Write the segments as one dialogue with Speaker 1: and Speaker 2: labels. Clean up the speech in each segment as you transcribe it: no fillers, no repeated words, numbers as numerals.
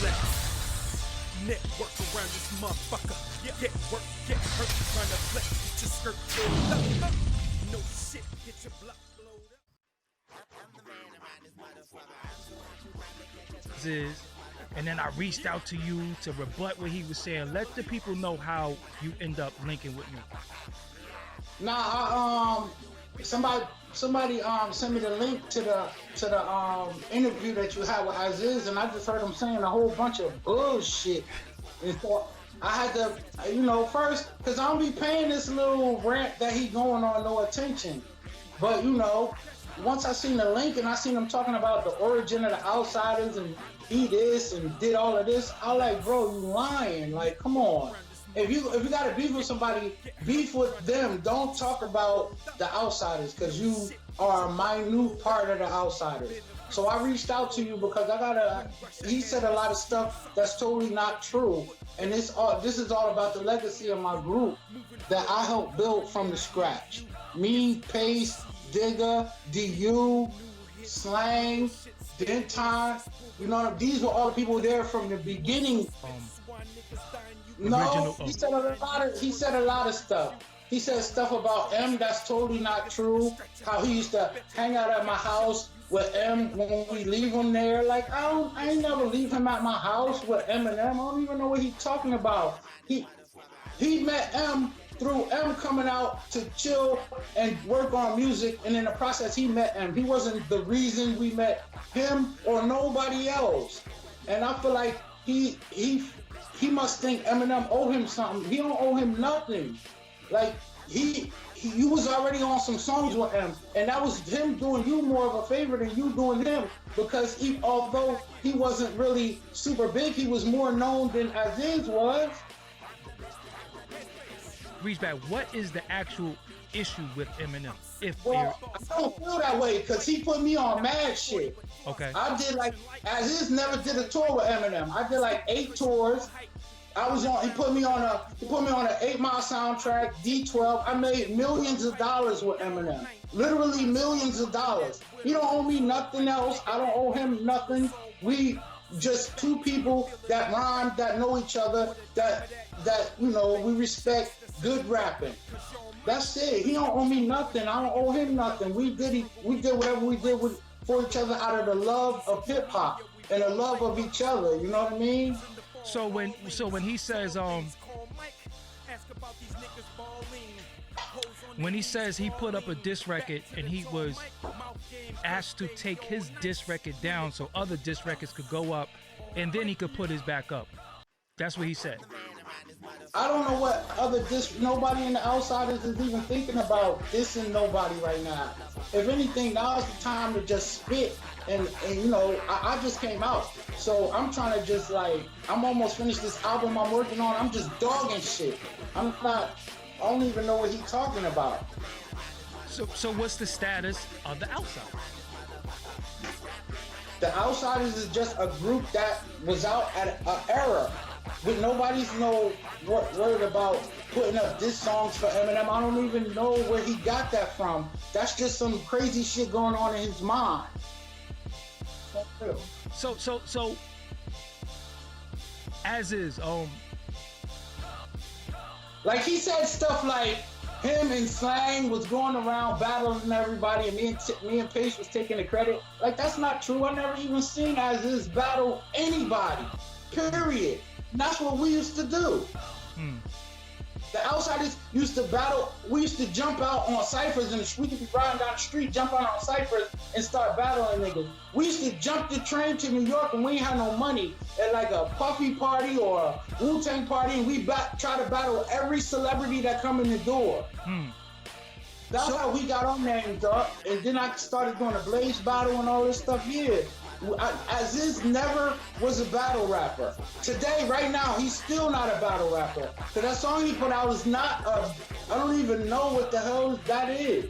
Speaker 1: Let's network around this motherfucker. Get work, get hurt, trying to flex, get your skirt filled up. No shit, get your block blowed up.
Speaker 2: Is, and then I reached out to you to rebut what he was saying. Let the people know how you end up linking with me.
Speaker 3: Nah, somebody sent me the link to the interview that you had with Aziz, and I just heard him saying a whole bunch of bullshit. And so I had to, first, because I don't be paying this little rant that he going on no attention. But, once I seen the link and I seen him talking about the origin of the outsiders and he this and did all of this, I like, bro, you lying. Like, come on. If you got to beef with somebody, beef with them. Don't talk about the outsiders because you are a minute part of the outsiders. So I reached out to you because he said a lot of stuff that's totally not true. And this is all about the legacy of my group that I helped build from the scratch. Me, Pace, Digger, DU, Slang, Denton, these were all the people there from the beginning. No, he said a lot of stuff. He said stuff about M that's totally not true. How he used to hang out at my house with M when we leave him there. Like I ain't never leave him at my house with Eminem. I don't even know what he's talking about. He met M through M coming out to chill and work on music, and in the process he met M. He wasn't the reason we met him or nobody else. And I feel like he must think Eminem owe him something. He don't owe him nothing. Like you was already on some songs with him, and that was him doing you more of a favor than you doing him, because although he wasn't really super big, he was more known than Aziz was.
Speaker 2: Reach back. What is the actual issue with Eminem?
Speaker 3: I don't feel that way because he put me on mad shit.
Speaker 2: Okay.
Speaker 3: I did Aziz never did a tour with Eminem. I did 8 tours. He put me on an 8 Mile soundtrack, D12. I made millions of dollars with Eminem. Literally millions of dollars. He don't owe me nothing else. I don't owe him nothing. We just two people that rhyme, that know each other, that we respect good rapping. That's it. He don't owe me nothing. I don't owe him nothing. We did whatever we did for each other out of the love of hip hop and the love of each other. You know what I mean?
Speaker 2: So when he says when he says he put up a diss record and he was asked to take his diss record down so other diss records could go up and then he could put his back up. That's what he said.
Speaker 3: I don't know what other nobody in the outsiders is even thinking about dissing nobody right now. If anything, now is the time to just spit and I just came out. So I'm trying to just I'm almost finished this album I'm working on. I'm just dogging shit. I don't even know what he's talking about.
Speaker 2: So what's the status of the Outsiders?
Speaker 3: The Outsiders is just a group that was out at an era with nobody's word about putting up diss songs for Eminem. I don't even know where he got that from. That's just some crazy shit going on in his mind.
Speaker 2: So as is,
Speaker 3: like he said stuff like him and Slang was going around battling everybody, and me and Pace was taking the credit. Like that's not true. I never even seen Aziz battle anybody. Period. And that's what we used to do. The Outsiders used to battle. We used to jump out on ciphers, and we could be riding down the street, jump out on ciphers, and start battling niggas. We used to jump the train to New York, and we ain't had no money at a Puffy party or a Wu-Tang party, and we try to battle every celebrity that come in the door. That's how we got our names up, and then I started doing a Blaze battle and all this stuff. Yeah. Aziz never was a battle rapper. Today, right now, he's still not a battle rapper. So that song he put out is not I don't even know what the hell that is.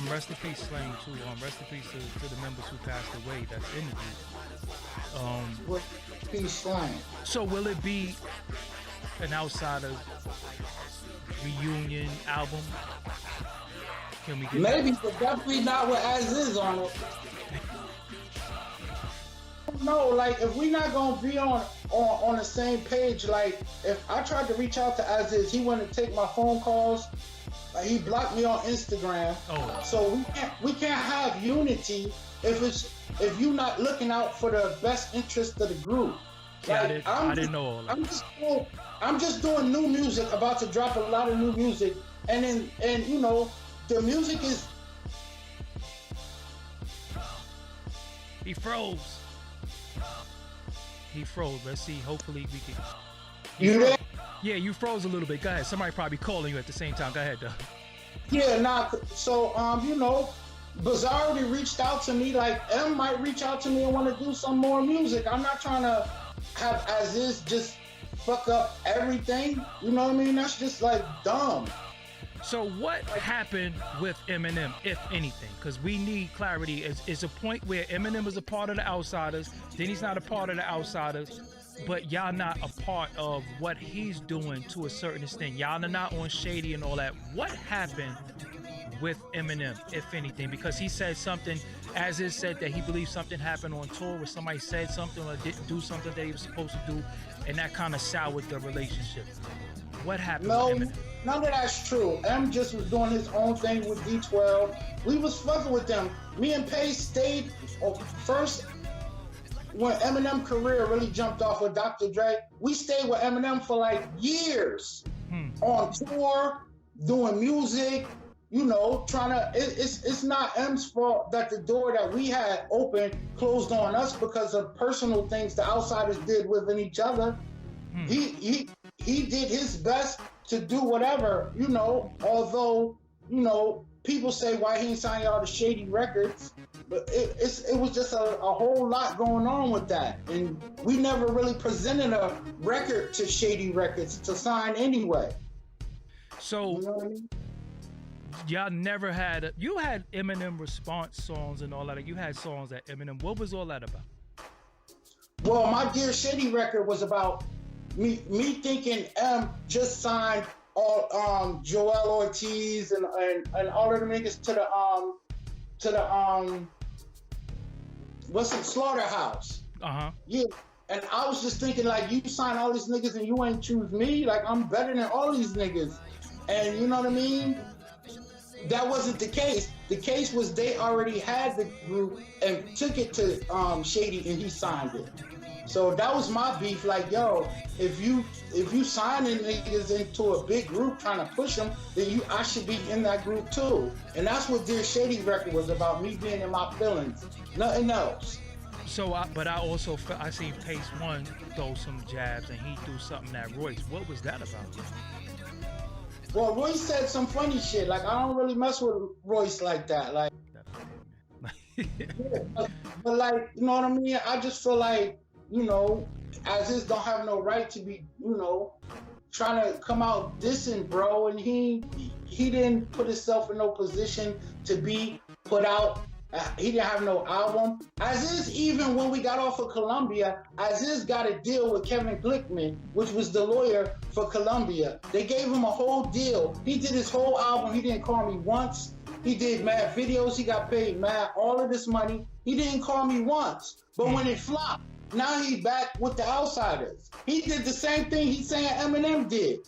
Speaker 2: Rest in peace, Slang, too. Rest in peace to the members who passed away that's interviewed.
Speaker 3: Peace, Slang.
Speaker 2: So will it be an Outsiders reunion album? Can we get
Speaker 3: maybe, but definitely not with Aziz on it. know, like if we not gonna be on the same page, like if I tried to reach out to Aziz, he wouldn't take my phone calls. Like, he blocked me on Instagram.
Speaker 2: Oh.
Speaker 3: So we can't have unity if you not looking out for the best interest of the group.
Speaker 2: Yeah,
Speaker 3: Like,
Speaker 2: I didn't know all that.
Speaker 3: I'm just doing new music, about to drop a lot of new music, and you know, the music is.
Speaker 2: He froze. He froze. Let's see. Hopefully we can.
Speaker 3: You there?
Speaker 2: Yeah, you froze a little bit. Go ahead. Somebody probably calling you at the same time. Go ahead, though.
Speaker 3: Yeah, nah. So you know, Bazaar already reached out to me. Like M might reach out to me and want to do some more music. I'm not trying to have Aziz just fuck up everything. You know what I mean? That's just like dumb.
Speaker 2: So what happened with Eminem, if anything? Because we need clarity. Is a point where Eminem is a part of the Outsiders, then he's not a part of the Outsiders, but y'all not a part of what he's doing to a certain extent. Y'all are not on Shady and all that. What happened with Eminem, if anything? Because he said something, as is said, that he believes something happened on tour where somebody said something or didn't do something that he was supposed to do, and that kind of soured the relationship. What happened with Eminem?
Speaker 3: None of that's true. M just was doing his own thing with D12. We was fucking with them. Me and Pace stayed first when Eminem career really jumped off with Dr. Dre. We stayed with Eminem for like years on tour, doing music. You know, trying to. It's not M's fault that the door that we had open closed on us because of personal things the Outsiders did within each other. He did his best to do whatever, you know, although, you know, people say why he ain't signing all the Shady records, but it was just a whole lot going on with that. And we never really presented a record to Shady Records to sign anyway.
Speaker 2: So,
Speaker 3: you know what I mean?
Speaker 2: Y'all never had, you had Eminem response songs and all that. You had songs that Eminem, what was all that about?
Speaker 3: Well, my Dear Shady record was about me thinking M just signed all Joel Ortiz and all of the niggas to the what's it, Slaughterhouse. Yeah. And I was just thinking, like, you sign all these niggas and you ain't choose me, like I'm better than all these niggas. And you know what I mean? That wasn't the case. The case was they already had the group and took it to Shady and he signed it. So that was my beef. Like, yo, if you signing niggas into a big group trying to push them, then I should be in that group too. And that's what Dear Shady record was about, me being in my feelings, nothing else.
Speaker 2: So, but I also I seen Pace One throw some jabs and he threw something at Royce. What was that about?
Speaker 3: Well, Royce said some funny shit. Like, I don't really mess with Royce like that. Like, yeah, but like, you know what I mean? I just feel like, you know, Aziz don't have no right to be, you know, trying to come out dissing, bro. And he didn't put himself in no position to be put out. He didn't have no album. Aziz, even when we got off of Columbia, Aziz got a deal with Kevin Glickman, which was the lawyer for Columbia. They gave him a whole deal. He did his whole album. He didn't call me once. He did mad videos. He got paid mad all of this money. He didn't call me once. But when it flopped, now he back with the Outsiders. He did the same thing he's saying Eminem did.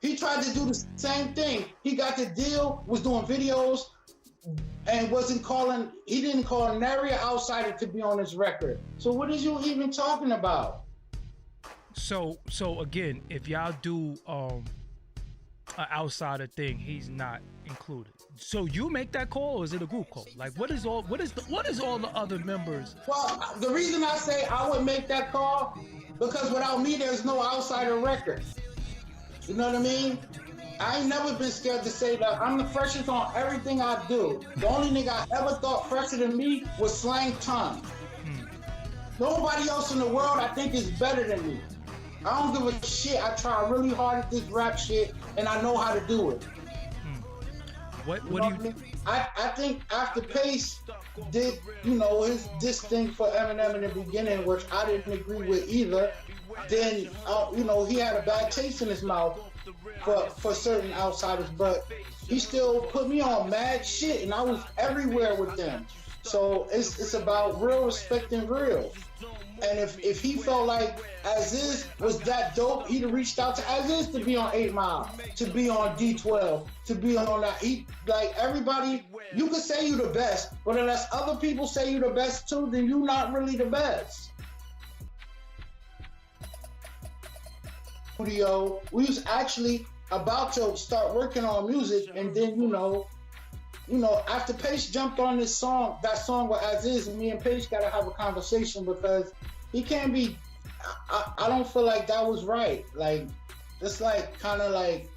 Speaker 3: He tried to do the same thing. He got the deal, was doing videos, and he didn't call nary an outsider to be on his record. So what is you even talking about? So
Speaker 2: again, if y'all do an outsider thing, he's not included. So you make that call, or is it a group call? Like, what is all the other members?
Speaker 3: Well, the reason I say I would make that call, because without me, there's no outsider record. You know what I mean? I ain't never been scared to say that I'm the freshest on everything I do. The only nigga I ever thought fresher than me was Slang Tongue. Nobody else in the world I think is better than me. I don't give a shit. I try really hard at this rap shit, and I know how to do it.
Speaker 2: What do you?
Speaker 3: I think after Pace did, you know, his diss thing for Eminem in the beginning, which I didn't agree with either, then you know, he had a bad taste in his mouth for certain outsiders, but he still put me on mad shit, and I was everywhere with them. So it's about real respecting real. And if he felt like Aziz was that dope, he'd have reached out to Aziz to be on 8 Mile, to be on D12, to be on that. He, like, everybody, you could say you the best, but unless other people say you the best too, then you not really the best. Studio, we was actually about to start working on music, and then you know, after Paige jumped on this song, that song with Aziz, and me and Paige gotta have a conversation because he can't be. I don't feel like that was right. Like, it's like kind of like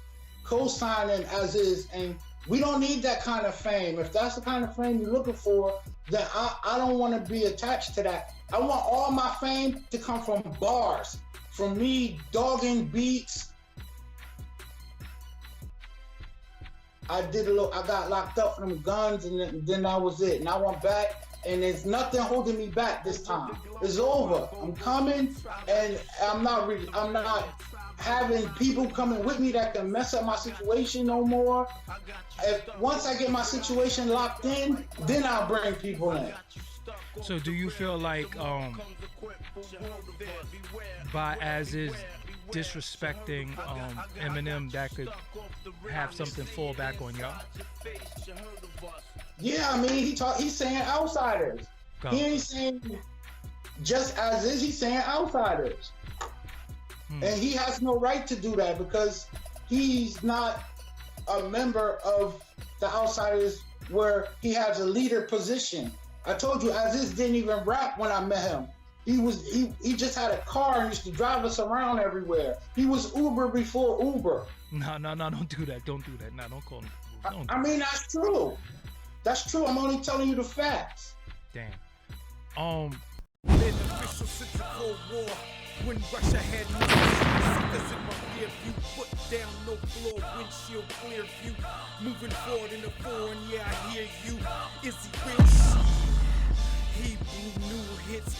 Speaker 3: co-signing Aziz, and we don't need that kind of fame. If that's the kind of fame you're looking for, then I don't want to be attached to that. I want all my fame to come from bars, from me dogging beats. I got locked up from them guns, and then that was it. And I went back, and there's nothing holding me back this time. It's over. I'm coming, and I'm not having people coming with me that can mess up my situation no more. Once I get my situation locked in, then I'll bring people in.
Speaker 2: So do you feel like by Aziz disrespecting Eminem, that could have something fall back on y'all?
Speaker 3: Yeah, I mean, he's saying outsiders. He ain't saying just Aziz, he's saying outsiders. And he has no right to do that because he's not a member of the outsiders where he has a leader position. I told you, Aziz didn't even rap when I met him. He just had a car and used to drive us around everywhere. He was Uber before Uber.
Speaker 2: No, don't do that. Don't do that. No, don't call him.
Speaker 3: I mean, that's true. That's true. I'm only telling you the facts.
Speaker 2: Damn.
Speaker 1: Been official since the Cold War. When Russia had no suckers in my rear view, foot down, no floor, windshield clear view. Moving forward in the foreign, yeah, I hear you. Is he rich? He blew new hits.